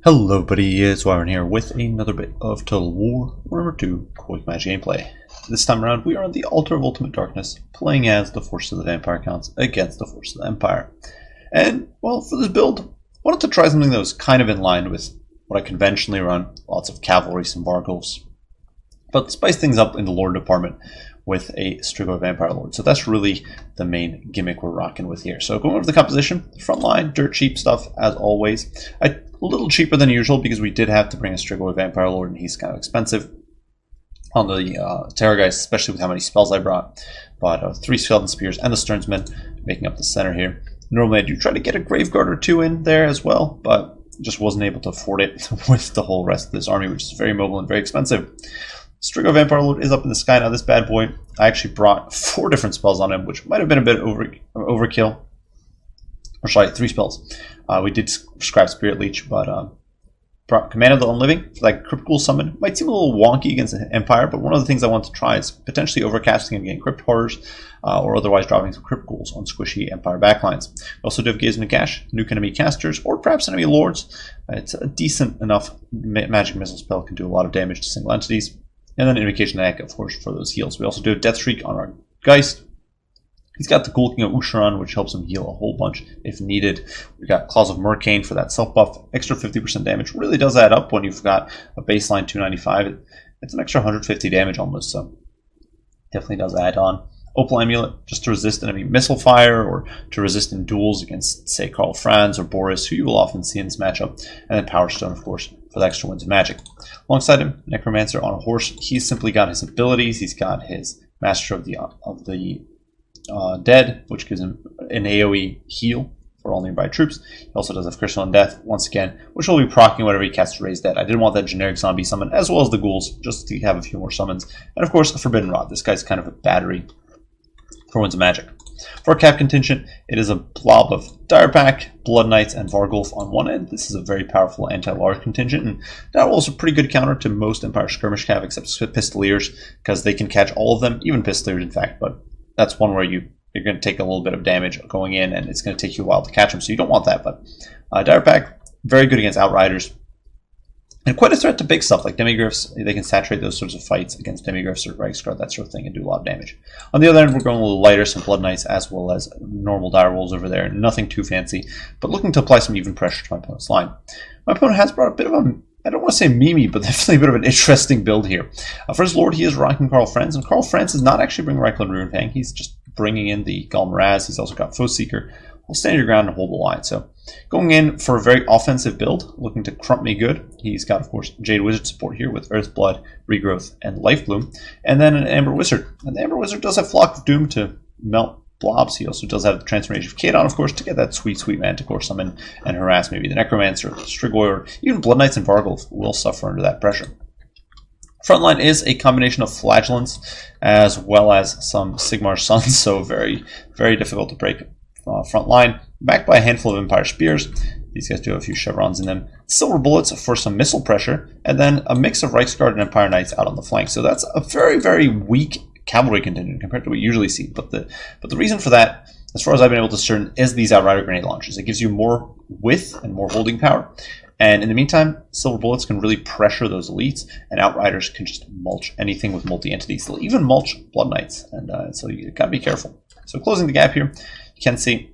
Hello buddy, it's Warhammer here with another bit of Total War Warhammer 2 Quick Match gameplay. This time around we are on the Altar of Ultimate Darkness, playing as the Forces of the Vampire Counts against the Forces of the Empire. And, well, for this build, I wanted to try something that was kind of in line with what I conventionally run, lots of cavalry, some Vargulfs, but spice things up in the Lord department with a Strigoi Vampire Lord. So that's really the main gimmick we're rocking with here. So going over the composition, front line, dirt cheap stuff as always. A little cheaper than usual because we did have to bring a Strigoi Vampire Lord and he's kind of expensive on the Terror guys, especially with how many spells I brought. But 3 Skeleton Spears and the Stearnsmen making up the center here. Normally I do try to get a Graveguard or 2 in there as well, but just wasn't able to afford it with the whole rest of this army, which is very mobile and very expensive. Strigoi Vampire Lord is up in the sky now. This bad boy, I actually brought 4 different spells on him, which might have been a bit overkill. Or sorry, 3 spells. We did scrap Spirit Leech, but brought Command of the Unliving for that Crypt Ghoul summon. Might seem a little wonky against the Empire, but one of the things I want to try is potentially overcasting and getting Crypt Horrors, or otherwise dropping some Crypt Ghouls on squishy Empire backlines. We also do have Gaze Nagash, nuke enemy casters, or perhaps enemy lords. It's a decent enough magic missile spell, can do a lot of damage to single entities. And then Invocation Attack, of course, for those heals. We also do a Death Shriek on our Geist. He's got the Ghoul King of Usharan, which helps him heal a whole bunch if needed. We've got Claws of Murkane for that self-buff. Extra 50% damage really does add up when you've got a baseline 295. It's an extra 150 damage almost, so definitely does add on. Opal Amulet, just to resist enemy missile fire or to resist in duels against, say, Karl Franz or Boris, who you will often see in this matchup. And then Power Stone, of course, for the extra winds of magic. Alongside him, Necromancer on a horse. He's simply got his abilities. He's got his Master of the Dead, which gives him an AoE heal for all nearby troops. He also does have Crystal Death, once again, which will be proccing whenever he casts Raise Dead. I didn't want that generic zombie summon, as well as the ghouls, just to have a few more summons. And of course, a Forbidden Rod. This guy's kind of a battery for winds of magic. For our cap contingent, it is a blob of Dire Pack, Blood Knights, and Vargulf on one end. This is a very powerful anti-large contingent, and that was a pretty good counter to most Empire Skirmish Cav except Pistoliers, because they can catch all of them, even Pistoliers in fact, but that's one where you're going to take a little bit of damage going in, and it's going to take you a while to catch them, so you don't want that. But Dire Pack, very good against Outriders, and quite a threat to big stuff like Demigryphs. They can saturate those sorts of fights against Demigryphs or Reiksguard, that sort of thing, and do a lot of damage. On the other end, we're going a little lighter, some Blood Knights as well as normal Direwolves over there. Nothing too fancy, but looking to apply some even pressure to my opponent's line. My opponent has brought a bit of a, I don't want to say memey, but definitely a bit of an interesting build here. For his Lord, he is rocking Karl Franz, and Karl Franz is not actually bringing Reikland Runefang. He's just bringing in the Galmaraz. He's also got Foe Seeker. We'll stand your ground and hold the line. So going in for a very offensive build, looking to crump me good. He's got, of course, Jade Wizard support here with Earthblood, Regrowth, and Life Bloom. And then an Amber Wizard. And the Amber Wizard does have Flock of Doom to melt blobs. He also does have the Transformation of Kadon, of course, to get that sweet, sweet Manticore summon and harass maybe the Necromancer, the Strigoi, or even Blood Knights and Vargulf will suffer under that pressure. Frontline is a combination of Flagellants as well as some Sigmar Sons, so very, very difficult to break front line. Backed by a handful of Empire Spears. These guys do have a few chevrons in them. Silver Bullets for some missile pressure, and then a mix of Reiksguard and Empire Knights out on the flank. So that's a very, very weak cavalry contingent compared to what we usually see. But the reason for that, as far as I've been able to discern, is these Outrider grenade launchers. It gives you more width and more holding power. And in the meantime, Silver Bullets can really pressure those elites, and Outriders can just mulch anything with multi-entities. They'll even mulch Blood Knights, and so you gotta be careful. So closing the gap here, you can see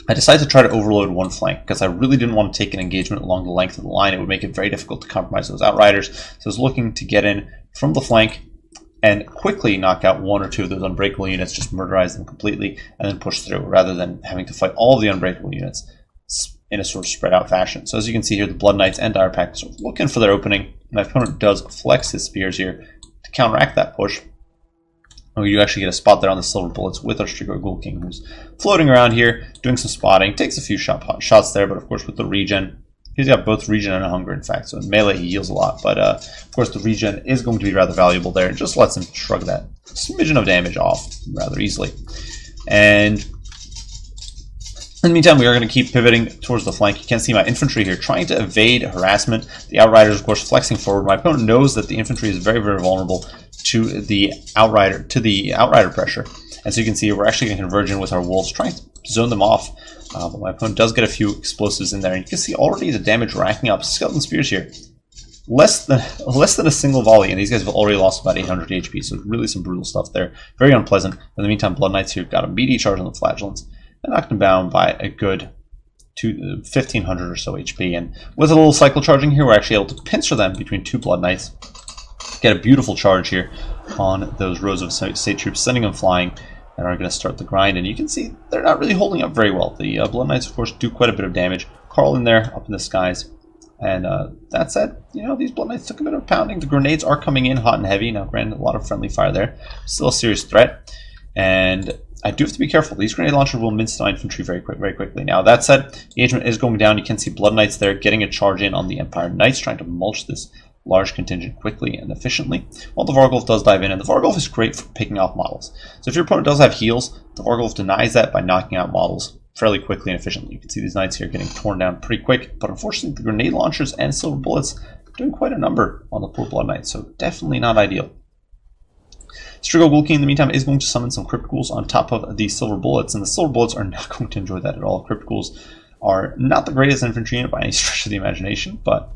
I decided to try to overload one flank because I really didn't want to take an engagement along the length of the line. It would make it very difficult to compromise those Outriders. So I was looking to get in from the flank and quickly knock out 1 or 2 of those unbreakable units, just murderize them completely, and then push through, rather than having to fight all of the unbreakable units in a sort of spread out fashion. So as you can see here, the Blood Knights and Dire Pack are sort of looking for their opening. My opponent does flex his spears here to counteract that push. You actually get a spot there on the Silver Bullets with our Strigoi Ghoul King, who's floating around here, doing some spotting. Takes a few shots there, but of course with the regen, he's got both regen and hunger, in fact. So in melee, he heals a lot, but of course the regen is going to be rather valuable there. It just lets him shrug that smidgen of damage off rather easily. And in the meantime, we are going to keep pivoting towards the flank. You can see my infantry here trying to evade harassment. The Outriders, of course, flexing forward. My opponent knows that the infantry is very, very vulnerable to the Outrider pressure. And so you can see we're actually going to converge in with our wolves, trying to zone them off. But my opponent does get a few explosives in there. And you can see already the damage racking up. Skeleton Spears here. Less than a single volley, and these guys have already lost about 800 HP, so really some brutal stuff there. Very unpleasant. In the meantime, Blood Knights here got a meaty charge on the Flagellants and knocked him down by a good 1,500 or so HP. And with a little cycle charging here, we're actually able to pincer them between 2 Blood Knights. Get a beautiful charge here on those rows of state troops, sending them flying, and are going to start the grind. And you can see they're not really holding up very well. The Blood Knights, of course, do quite a bit of damage. Carl in there, up in the skies. And that said, these Blood Knights took a bit of pounding. The grenades are coming in hot and heavy. Now, granted, a lot of friendly fire there. Still a serious threat. And I do have to be careful. These grenade launchers will mince the infantry very quickly. Now, that said, the engagement is going down. You can see Blood Knights there getting a charge in on the Empire Knights, trying to mulch this large contingent quickly and efficiently. While the Vargulf does dive in, and the Vargulf is great for picking off models. So if your opponent does have heals, the Vargulf denies that by knocking out models fairly quickly and efficiently. You can see these knights here getting torn down pretty quick, but unfortunately the grenade launchers and silver bullets are doing quite a number on the poor Blood Knights, so definitely not ideal. Strigo Ghoul King in the meantime is going to summon some Crypt Ghouls on top of the silver bullets, and the silver bullets are not going to enjoy that at all. Crypt Ghouls are not the greatest infantry unit by any stretch of the imagination, but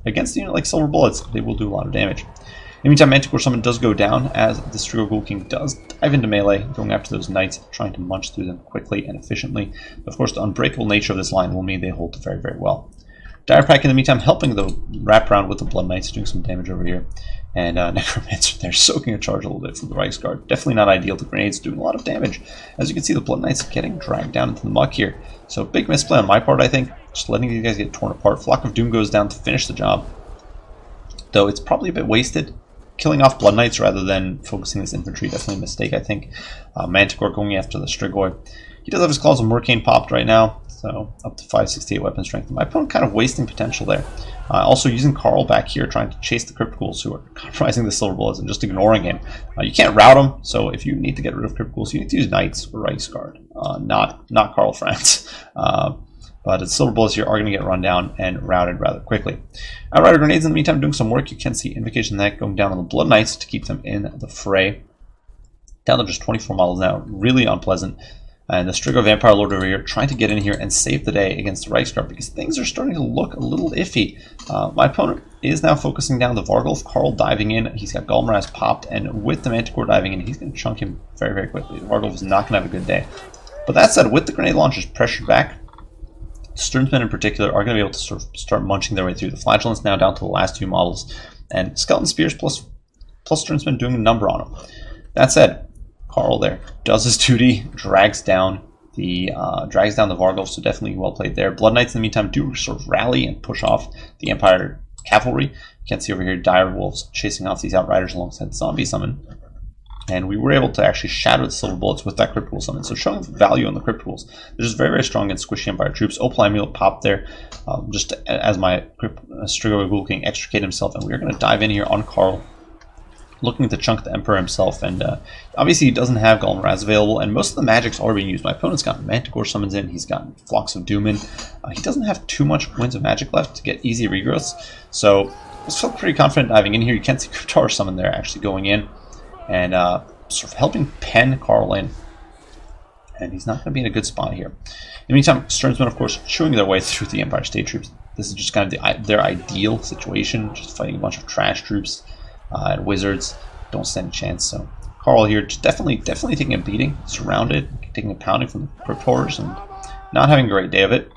against a unit like silver bullets, they will do a lot of damage. In the meantime, Manticore Summon does go down as the Strigo Ghoul King does dive into melee, going after those knights, trying to munch through them quickly and efficiently. Of course, the unbreakable nature of this line will mean they hold very well. Dire Pack in the meantime helping the wrap around with the Blood Knights, doing some damage over here. And Necromancer there soaking a charge a little bit from the Reichsguard. Definitely not ideal. The grenades doing a lot of damage. As you can see, the Blood Knights getting dragged down into the muck here. So big misplay on my part, I think. Just letting these guys get torn apart. Flock of Doom goes down to finish the job. Though it's probably a bit wasted. Killing off Blood Knights rather than focusing this infantry, definitely a mistake, I think. Manticore going after the Strigoi. He does have his Claws of Murkane popped right now, so up to 568 weapon strength. My opponent kind of wasting potential there. Also using Carl back here, trying to chase the Crypt Ghouls who are compromising the silver bullets and just ignoring him. You can't rout him, so if you need to get rid of Crypt Ghouls, you need to use Knights or Reichsguard, not Carl Franz. But the silver bullets here are going to get run down and routed rather quickly. Outrider Grenades in the meantime doing some work. You can see Invocation Neck going down on the Blood Knights to keep them in the fray. Down to just 24 models now. Really unpleasant. And the Strigo Vampire Lord over here trying to get in here and save the day against the Reichsguard because things are starting to look a little iffy. My opponent is now focusing down the Vargulf. Carl diving in. He's got Golmaraz popped, and with the Manticore diving in, he's going to chunk him very quickly. The Vargulf is not going to have a good day. But that said, with the grenade launchers pressured back, Sternsmen in particular are going to be able to sort of start munching their way through. The Flagellants now down to the last 2 models, and Skeleton Spears plus Sternsmen doing a number on them. That said, Carl there does his duty, drags down the Vargulf, so definitely well played there. Blood Knights in the meantime do sort of rally and push off the Empire cavalry. You can see over here Dire Wolves chasing off these Outriders alongside Zombie Summon. And we were able to actually shatter the silver bullets with that Crypt Ghoul summon. So showing the value on the Crypt Ghouls. They're just very strong against squishy Empire troops. Opal Amulet popped there just as my Strigo Ghoul King extricate himself. And we're going to dive in here on Carl, looking to chunk the Emperor himself. And obviously he doesn't have Golmaraz available. And most of the magic's already being used. My opponent's got Manticore summons in. He's got Flocks of Doom in. He doesn't have too much Winds of Magic left to get easy regrowths. So I just felt pretty confident diving in here. You can't see Cryptar summon there actually going in. And sort of helping pen Carl in. And he's not going to be in a good spot here. In the meantime, Sternsmen, of course, chewing their way through the Empire State troops. This is just kind of their ideal situation. Just fighting a bunch of trash troops and wizards. Don't stand a chance. So Carl here just definitely taking a beating. Surrounded, taking a pounding from the Crypt Horrors and not having a great day of it.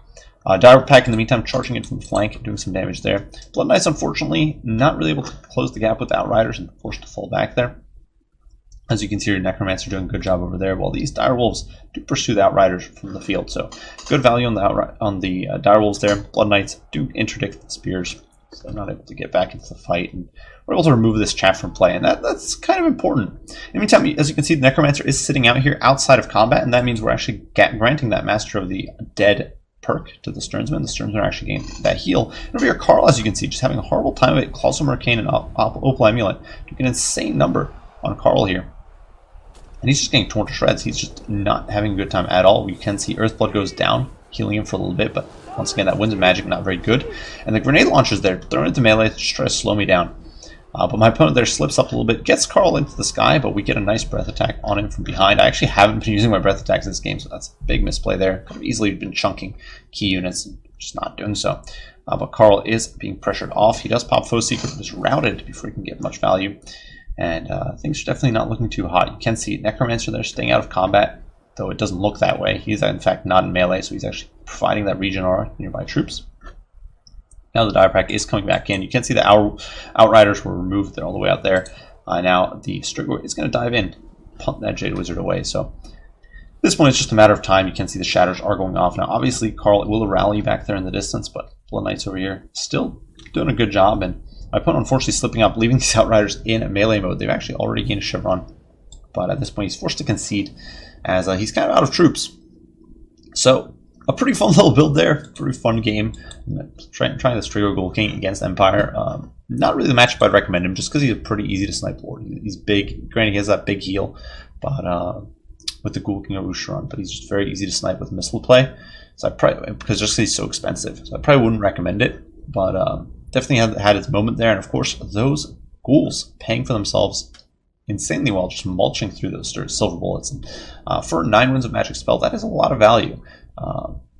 Dire Pack in the meantime charging in from the flank, doing some damage there. Blood Knights, unfortunately, not really able to close the gap with the Outriders and forced to fall back there. As you can see, your Necromancer doing a good job over there, while these Dire Wolves do pursue the Outriders from the field. So good value on the Dire Wolves there. Blood Knights do interdict the Spears, so they're not able to get back into the fight. And we're able to remove this chaff from play, and that's kind of important. In the meantime, as you can see, the Necromancer is sitting out here outside of combat, and that means we're actually granting that Master of the Dead perk to the Sternsmen. The Sternsmen are actually getting that heal. And over here, Carl, as you can see, just having a horrible time of it. Claws of Murkane and Opal Amulet do an insane number on Carl here. And he's just getting torn to shreds. He's just not having a good time at all. You can see Earthblood goes down, healing him for a little bit, but once again, that Winds of Magic not very good. And the grenade launchers there, thrown into melee to just try to slow me down. But my opponent there slips up a little bit, gets Carl into the sky, but we get a nice breath attack on him from behind. I actually haven't been using my breath attacks this game, so that's a big misplay there. Could have easily been chunking key units and just not doing so. But Carl is being pressured off. He does pop Foe Seeker, but is routed before he can get much value. And things are definitely not looking too hot. You can see Necromancer there staying out of combat, though it doesn't look that way. He's in fact not in melee, so he's actually providing that regen aura to nearby troops. Now the Diaprac is coming back in. You can see the Outriders were removed. They're all the way out there. Now the Strigoi is going to dive in, punt that Jade Wizard away. So at this point, it's just a matter of time. You can see the Shatters are going off. Now, obviously, Carl will rally back there in the distance, but Blood Knights over here still doing a good job. And my opponent, unfortunately, slipping up, leaving these Outriders in melee mode. They've actually already gained a Chevron, but at this point, he's forced to concede as he's kind of out of troops. So a pretty fun little build there. Pretty fun game. Trying the Strigoi Ghoul King against Empire. Not really the matchup I'd recommend him, just because he's a pretty easy to snipe lord. He's big. Granted, he has that big heal, but with the Ghoul King of Usharan, but he's just very easy to snipe with missile play. So I probably, because just he's so expensive, so I probably wouldn't recommend it. But definitely had its moment there, and of course those ghouls paying for themselves insanely well, just mulching through those silver bullets. And for 9 wounds of magic spell, that is a lot of value.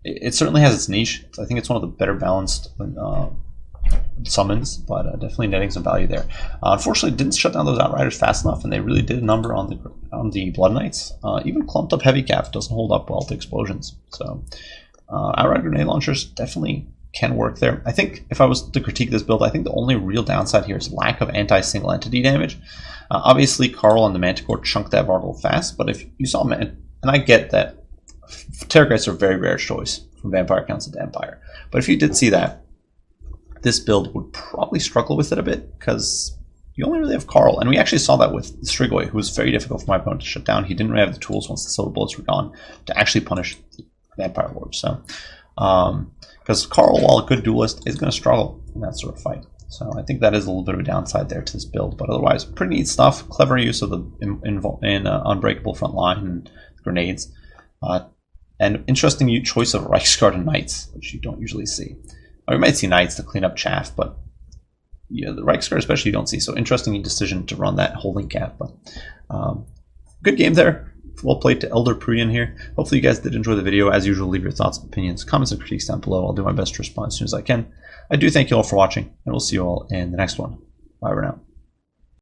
It certainly has its niche. I think it's one of the better balanced summons, but definitely netting some value there. Unfortunately, didn't shut down those Outriders fast enough, and they really did a number on the Blood Knights. Even clumped up Heavy Cap doesn't hold up well to explosions. So Outrider Grenade Launchers definitely can work there. I think if I was to critique this build, I think the only real downside here is lack of anti-single entity damage. Obviously, Carl and the Manticore chunked that Vargle fast, but if you saw, and I get that Terrorgeists are a very rare choice from Vampire Council to Empire, but if you did see that, this build would probably struggle with it a bit, because you only really have Carl, and we actually saw that with Strigoi, who was very difficult for my opponent to shut down. He didn't really have the tools once the silver bullets were gone to actually punish the Vampire Lord. So, because Carl, while a good duelist, is going to struggle in that sort of fight. So I think that is a little bit of a downside there to this build, but otherwise, pretty neat stuff. Clever use of the Unbreakable front line and grenades. And interesting choice of Reiksguard and Knights, which you don't usually see. Or you might see Knights to clean up chaff, but yeah, the Reiksguard especially you don't see. So interesting decision to run that holding cap. But good game there. Well played to Elder Prudian here. Hopefully you guys did enjoy the video. As usual, leave your thoughts, opinions, comments, and critiques down below. I'll do my best to respond as soon as I can. I do thank you all for watching, and we'll see you all in the next one. Bye for now.